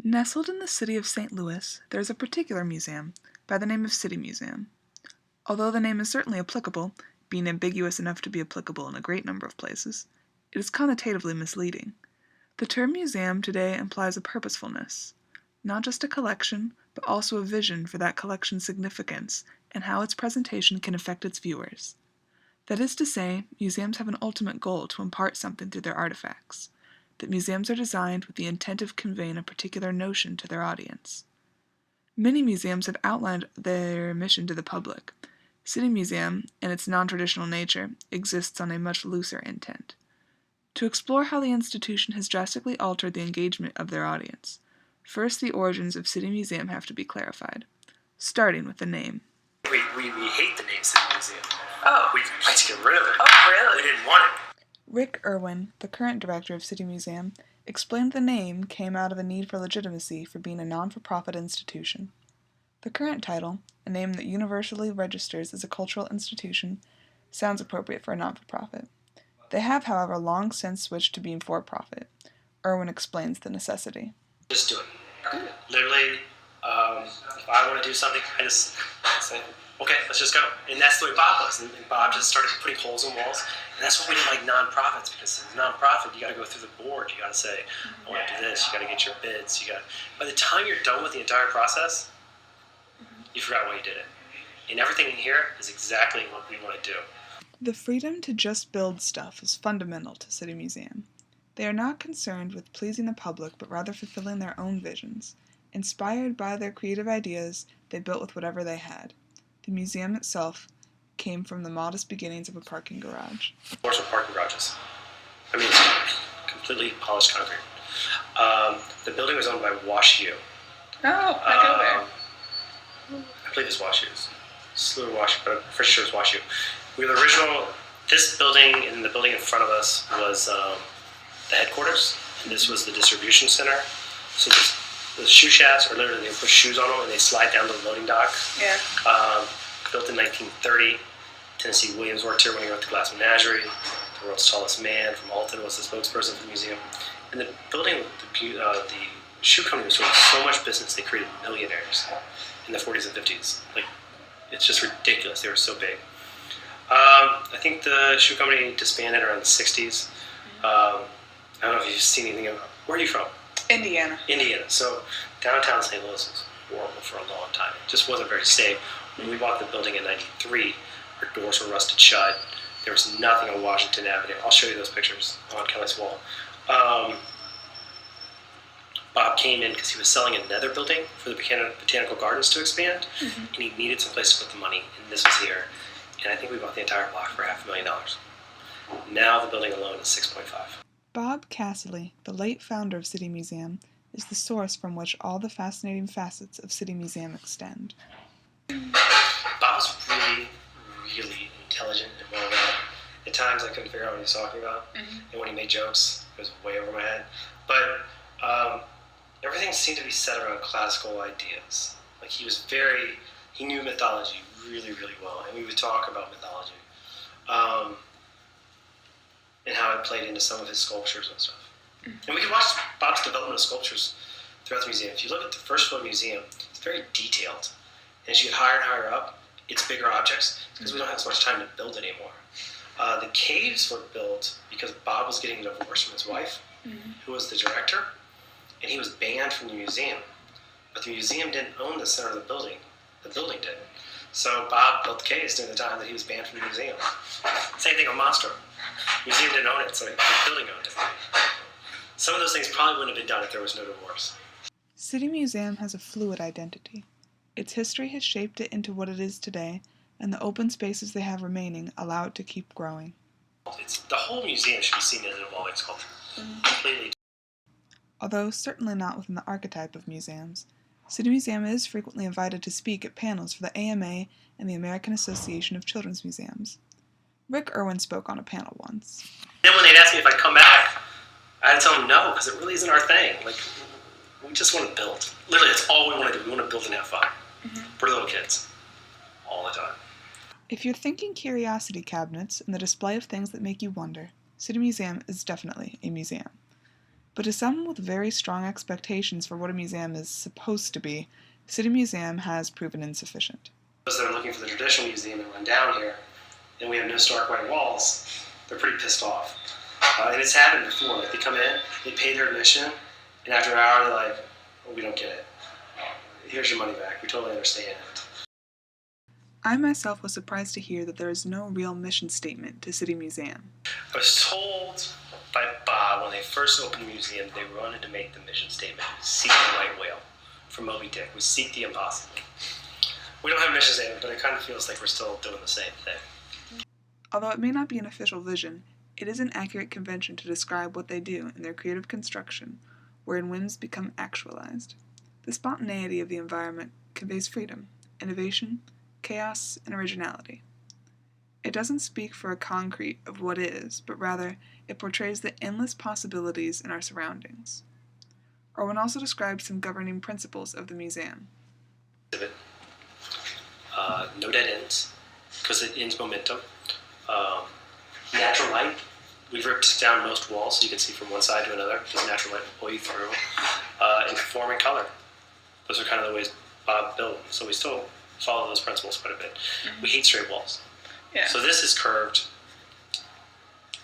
Nestled in the city of St. Louis, there is a particular museum, by the name of City Museum. Although the name is certainly applicable, being ambiguous enough to be applicable in a great number of places, it is connotatively misleading. The term museum today implies a purposefulness, not just a collection, but also a vision for that collection's significance and how its presentation can affect its viewers. That is to say, museums have an ultimate goal to impart something through their artifacts, that museums are designed with the intent of conveying a particular notion to their audience. Many museums have outlined their mission to the public. City Museum, in its non-traditional nature, exists on a much looser intent. To explore how the institution has drastically altered the engagement of their audience, first the origins of City Museum have to be clarified, starting with the name. We hate the name City Museum. Oh. We'd like to get rid of it. Oh, really? We didn't want it. Rick Irwin, the current director of City Museum, explained the name came out of a need for legitimacy for being a non-for-profit institution. The current title, a name that universally registers as a cultural institution, sounds appropriate for a non-for-profit. They have, however, long since switched to being for-profit. Irwin explains the necessity. Just do it. Literally, if I want to do something, I just say, okay, let's just go. And that's the way Bob was. And Bob just started putting holes in walls. And that's what we didn't like nonprofits, because as a nonprofit, you got to go through the board. You got to say, I want to do this. You got to get your bids. By the time you're done with the entire process, you forgot why you did it. And everything in here is exactly what we want to do. The freedom to just build stuff is fundamental to City Museum. They are not concerned with pleasing the public, but rather fulfilling their own visions. Inspired by their creative ideas, they built with whatever they had. The museum itself came from the modest beginnings of a parking garage. Floors were parking garages. I mean, it's completely polished concrete. The building was owned by WashU. Oh, I go there. I believe it's WashU. Slew of WashU, but I'm pretty sure it's WashU. We were the original. This building and the building in front of us was the headquarters, and this was the distribution center. So the shoe shafts are literally, they put shoes on them and they slide down to the loading dock. Yeah. Built in 1930. Tennessee Williams worked here when he wrote the Glass Menagerie. The world's tallest man from Alton was the spokesperson for the museum. And the building, the shoe company was doing so much business, they created millionaires in the 40s and 50s. Like, it's just ridiculous. They were so big. I think the shoe company disbanded around the 60s. I don't know if you've seen anything of. Where are you from? Indiana. Indiana. So downtown St. Louis was horrible for a long time. It just wasn't very safe. When we bought the building in '93, our doors were rusted shut. There was nothing on Washington Avenue. I'll show you those pictures on Kelly's wall. Bob came in because he was selling another building for the Botanical Gardens to expand, and he needed some place to put the money, and this was here. And I think we bought the entire block for $500,000. Now the building alone is 6.5. Bob Cassilly, the late founder of City Museum, is the source from which all the fascinating facets of City Museum extend. Bob was really, really intelligent and well read. At times I couldn't figure out what he was talking about, and when he made jokes, it was way over my head. But everything seemed to be set around classical ideas. Like he knew mythology really, really well, and we would talk about mythology. And how it played into some of his sculptures and stuff. And we could watch Bob's development of sculptures throughout the museum. If you look at the first floor museum, it's very detailed. And as you get higher and higher up, it's bigger objects because we don't have as much time to build anymore. The caves were built because Bob was getting a divorce from his wife, who was the director, and he was banned from the museum. But the museum didn't own the center of the building. The building did. So Bob built the caves during the time that he was banned from the museum. Same thing with Monstro. The museum didn't own it, so the building owned it. Some of those things probably wouldn't have been done if there was no divorce. City Museum has a fluid identity. Its history has shaped it into what it is today, and the open spaces they have remaining allow it to keep growing. The whole museum should be seen as an evolving sculpture. Completely. Although certainly not within the archetype of museums, City Museum is frequently invited to speak at panels for the AMA and the American Association of Children's Museums. Rick Irwin spoke on a panel once. Then when they'd ask me if I'd come back, I had to tell them no, because it really isn't our thing. Like, we just want to build. Literally, that's all we want to do. We want to build and have fun. For little kids. All the time. If you're thinking curiosity cabinets and the display of things that make you wonder, City Museum is definitely a museum. But to some with very strong expectations for what a museum is supposed to be, City Museum has proven insufficient. Those that are looking for the traditional museum and run down here, and we have no stark white walls, they're pretty pissed off. And it's happened before. Like, they come in, they pay their admission, and after an hour they're like, oh, we don't get it. Here's your money back. We totally understand. I myself was surprised to hear that there is no real mission statement to City Museum. I was told by Bob when they first opened the museum they wanted to make the mission statement, seek the white whale. From Moby Dick, we seek the impossible. We don't have a mission statement, but it kind of feels like we're still doing the same thing. Although it may not be an official vision, it is an accurate convention to describe what they do in their creative construction, wherein whims become actualized. The spontaneity of the environment conveys freedom, innovation, chaos, and originality. It doesn't speak for a concrete of what is, but rather it portrays the endless possibilities in our surroundings. Irwin also describes some governing principles of the museum. No dead ends, because it ends momentum. Natural light. We've ripped down most walls so you can see from one side to another. Just natural light will pull you through. And conforming color. Those are kind of the ways Bob built. So we still follow those principles quite a bit. We hate straight walls. Yeah. So this is curved.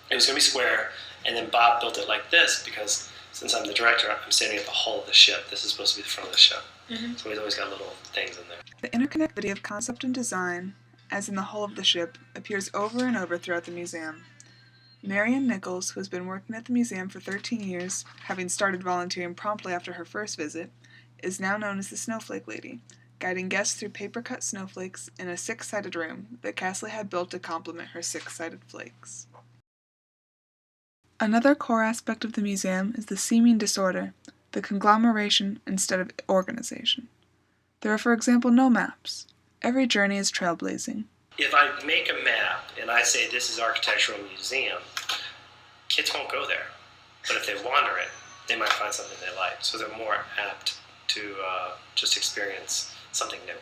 It was going to be square, and then Bob built it like this because since I'm the director, I'm standing at the hull of the ship. This is supposed to be the front of the ship. So we've always got little things in there. The interconnectivity of concept and design, as in the hull of the ship, appears over and over throughout the museum. Marian Nichols, who has been working at the museum for 13 years, having started volunteering promptly after her first visit, is now known as the Snowflake Lady, guiding guests through paper-cut snowflakes in a six-sided room that Castley had built to complement her six-sided flakes. Another core aspect of the museum is the seeming disorder, the conglomeration instead of organization. There are, for example, no maps. Every journey is trailblazing. If I make a map and I say this is Architectural Museum, kids won't go there. But if they wander it, they might find something they like. So they're more apt to just experience something new.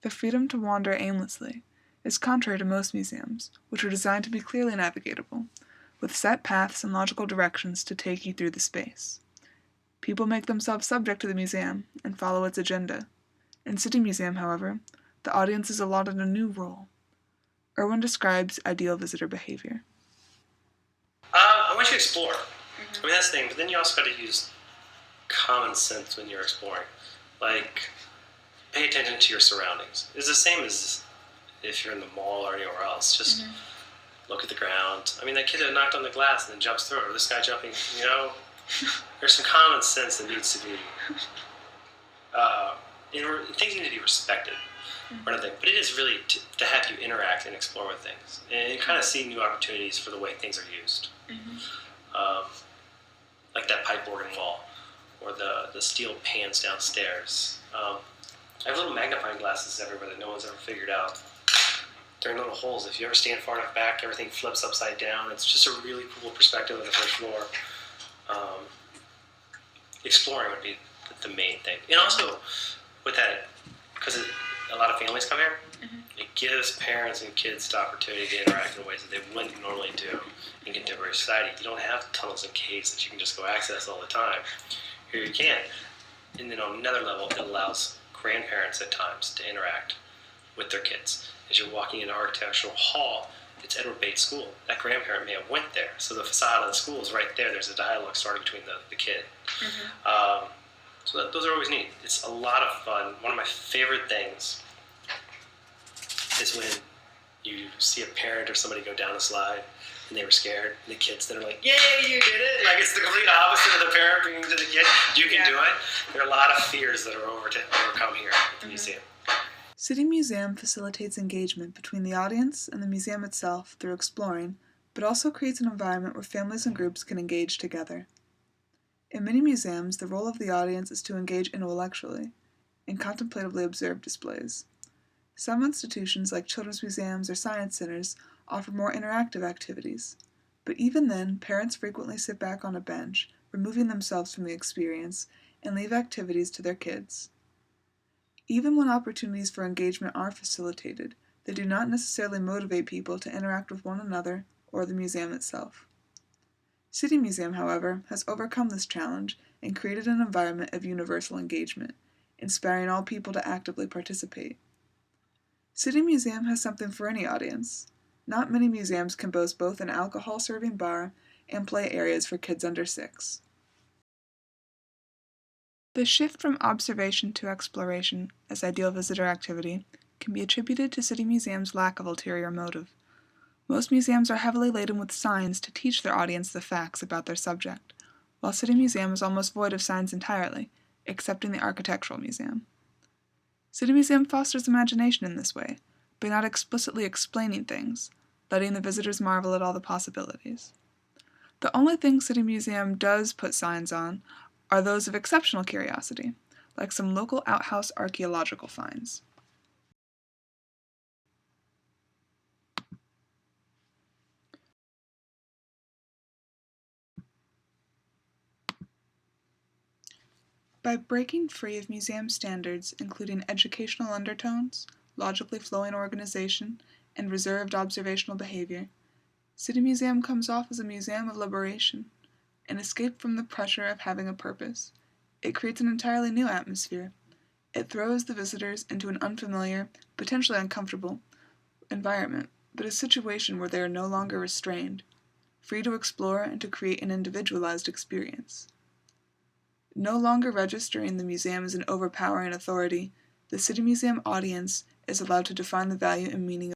The freedom to wander aimlessly is contrary to most museums, which are designed to be clearly navigatable, with set paths and logical directions to take you through the space. People make themselves subject to the museum and follow its agenda. In City Museum, however, the audience is allotted a new role. Irwin describes ideal visitor behavior. I want you to explore. I mean, that's the thing, but then you also got to use common sense when you're exploring. Like, pay attention to your surroundings. It's the same as if you're in the mall or anywhere else. Just look at the ground. I mean, that kid that knocked on the glass and then jumps through it, or this guy jumping, you know, there's some common sense that needs to be, things need to be respected, or nothing. But it is really to have you interact and explore with things, and kind of see new opportunities for the way things are used. Like that pipe organ wall, or the steel pans downstairs. I have little magnifying glasses everywhere that no one's ever figured out. They're in little holes. If you ever stand far enough back, everything flips upside down. It's just a really cool perspective of the first floor. Exploring would be the main thing. And also, with that, because a lot of families come here, it gives parents and kids the opportunity to interact in ways that they wouldn't normally do in contemporary society. You don't have tunnels and caves that you can just go access all the time. Here you can. And then on another level, it allows grandparents at times to interact with their kids. As you're walking into Architectural Hall, it's Edward Bates School. That grandparent may have went there. So the facade of the school is right there. There's a dialogue starting between the kid. So those are always neat. It's a lot of fun. One of my favorite things is when you see a parent or somebody go down a slide and they were scared, and the kids that are like, yay, you did it! Like, it's the complete opposite of the parent bringing to the kid, you can do it. There are a lot of fears that are overcome here at the museum. City Museum facilitates engagement between the audience and the museum itself through exploring, but also creates an environment where families and groups can engage together. In many museums, the role of the audience is to engage intellectually, and contemplatively observe displays. Some institutions, like children's museums or science centers, offer more interactive activities, but even then, parents frequently sit back on a bench, removing themselves from the experience, and leave activities to their kids. Even when opportunities for engagement are facilitated, they do not necessarily motivate people to interact with one another or the museum itself. City Museum, however, has overcome this challenge and created an environment of universal engagement, inspiring all people to actively participate. City Museum has something for any audience. Not many museums can boast both an alcohol-serving bar and play areas for kids under 6. The shift from observation to exploration as ideal visitor activity can be attributed to City Museum's lack of ulterior motive. Most museums are heavily laden with signs to teach their audience the facts about their subject, while City Museum is almost void of signs entirely, excepting the Architectural Museum. City Museum fosters imagination in this way, by not explicitly explaining things, letting the visitors marvel at all the possibilities. The only things City Museum does put signs on are those of exceptional curiosity, like some local outhouse archaeological finds. By breaking free of museum standards including educational undertones, logically flowing organization, and reserved observational behavior, City Museum comes off as a museum of liberation, an escape from the pressure of having a purpose. It creates an entirely new atmosphere. It throws the visitors into an unfamiliar, potentially uncomfortable, environment, but a situation where they are no longer restrained, free to explore and to create an individualized experience. No longer registering the museum as an overpowering authority, the City Museum audience is allowed to define the value and meaning